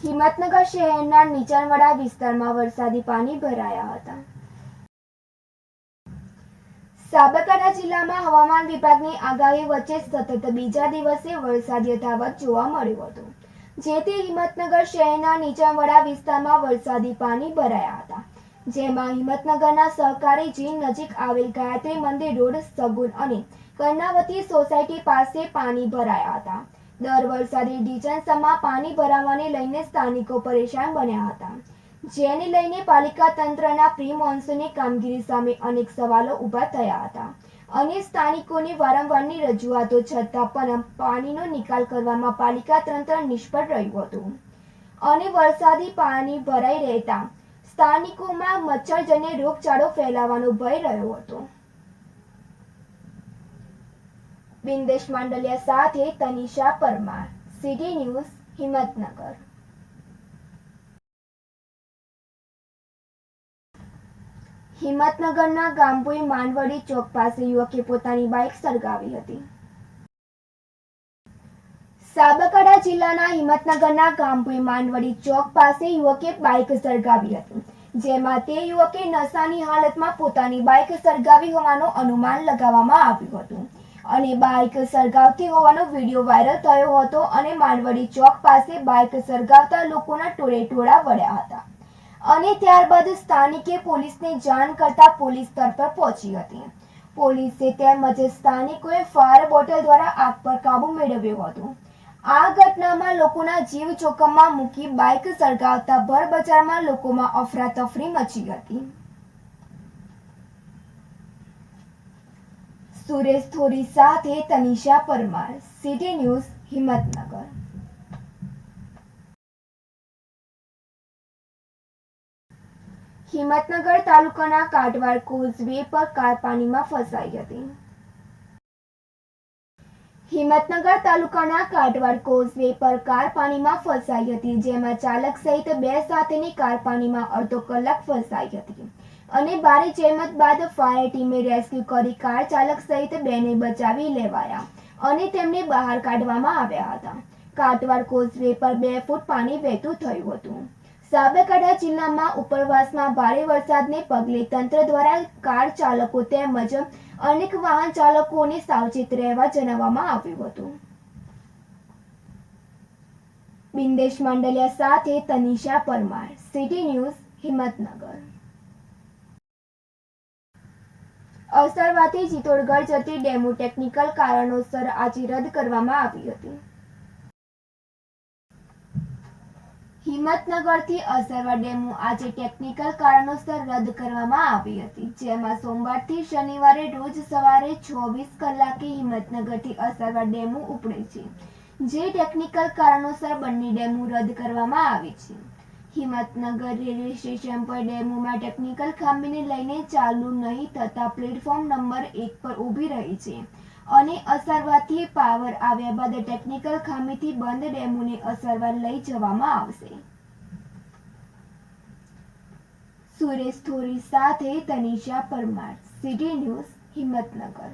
હિંમતનગર શહેરના નીચાણવાળા વિસ્તારમાં વરસાદી પાણી ભરાયા હતા. સાબરકાંઠા જિલ્લામાં હવામાન વિભાગની આગાહી વચ્ચે સતત બીજા દિવસે વરસાદ યથાવત જોવા મળ્યો હતો, જેથી હિંમતનગર શહેરના નીચાણવાળા વિસ્તારમાં વરસાદી પાણી ભરાયા હતા, જેમાં હિંમતનગરના સહકારી જીન નજીક આવેલ ગાયત્રી મંદિર રોડ, સગુન અને કર્ણાવતી સોસાયટી પાસે પાણી ભરાયા હતા. દર વરસાદી ડિઝાસ્ટરમાં પાણી ભરાવાને લઈને સ્થાનિકો પરેશાન બન્યા હતા, જેને લઈને પાલિકા તંત્રના પ્રી મોન્સૂનની કામગીરી સામે અનેક સવાલો ઊભા થયા હતા અને સ્થાનિકોની વારંવારની રજૂઆતો છતાં પણ પાણીનો નિકાલ કરવામાં પાલિકા તંત્ર નિષ્ફળ રહ્યું હતું અને વરસાદી પાણી ભરાઈ રહેતા સ્થાનિકોમાં મચ્છરજન્ય રોગચાળો ફેલાવાનો ભય રહ્યો હતો. બિંદેશ માંડલિયા સાથે તનિષા પરમાર, સિટી ન્યૂઝ, હિંમતનગર. હિંમતનગરના ગામભોઈ માંડવડી ચોક પાસે યુવકે પોતાની બાઇક સળગાવી હતી. સાબરકાંઠા જિલ્લાના હિંમતનગરના ગામભોઈ માંડવડી ચોક પાસે યુવકે બાઇક સળગાવી હતી, જેમાં તે યુવકે નશાની હાલતમાં પોતાની બાઇક સળગાવી હોવાનું અનુમાન લગાવવામાં આવ્યું હતું અને બાઇક સળગાવતી હોવાનો વિડીયો વાયરલ થયો હતો અને માંડવડી ચોક પાસે બાઇક સળગાવતા લોકોના ટોળેટોળા વળ્યા હતા અને ત્યારબાદ સ્થાનિકે પોલીસને જાણ કરતા પોલીસ સ્થળ પર પહોંચી હતી. પોલીસે તેમજ સ્થાનિકોએ ફાયર બોટલ દ્વારા આગ પર કાબુ મેળવ્યો હતો. આ ઘટનામાં લોકોના જીવ જોખમમાં મૂકી બાઇક સળગાવતા ભર બજારમાં લોકોમાં અફરાતફરી મચી હતી. સુરેશ થોરી સાથે તનિષા પરમાર, સિટી ન્યૂઝ, હિંમતનગર. હિંમતનગર તાલુકાના કાટવાડ કોઝવે પર કાર પાણીમાં ફસાઈ હતી. હિંમતનગર તાલુકાના કાટવાડ કોઝવે પર કાર પાણીમાં ફસાઈ હતી, જેમાં ચાલક સહિત બે સાથેની કાર પાણીમાં અડધો કલાક ફસાઈ હતી અને ભારે જહેમત બાદ ફાયર ટીમે રેસ્ક્યુ કરી કાર ચાલક સહિત બેને બચાવી લેવાયા અને તેમને બહાર કાઢવામાં આવ્યા હતા. કાટવાડ કોઝવે પર 2 ફૂટ પાણી વહેતું થયું હતું. સાબરકાંઠા જિલ્લામાં ઉપરવાસમાં ભારે વરસાદને પગલે તંત્ર દ્વારા કાર ચાલકો તેમજ અનેક વાહન ચાલકોને સાવચેત રહેવા જણાવવામાં આવ્યું હતું. બિંદેશ માંડલિયા સાથે તનિષા પરમાર, સિટી ન્યૂઝ, હિંમતનગર. અસરવાથી ચિત્તોડગઢ જતી ડેમો ટેકનિકલ કારણોસર આજે રદ કરવામાં આવી હતી. હિંમતનગરથી અસરવા ડેમો આજે ટેકનિકલ કારણોસર રદ કરવામાં આવી હતી, જેમાં સોમવારથી શનિવારે રોજ સવારે 26 કલાકે હિંમતનગરથી અસરવા ડેમો ઉપડે છે, જે ટેકનિકલ કારણોસર બંને ડેમો રદ કરવામાં આવી છે. હિંમતનગર રેલવે સ્ટેશન પર ડેમોમાં ટેકનિકલ ખામીને લઈને ચાલુ નહીં થતા પ્લેટફોર્મ નંબર 1 પર ઊભી રહી છે અને અસરવાથી પાવર આવ્યા બાદ ટેકનિકલ ખામીથી બંધ ડેમોને અસરવા લઈ જવામાં આવશે. સુરેશ થોરી સાથે તનિષા પરમાર, સિટી ન્યૂઝ, હિંમતનગર.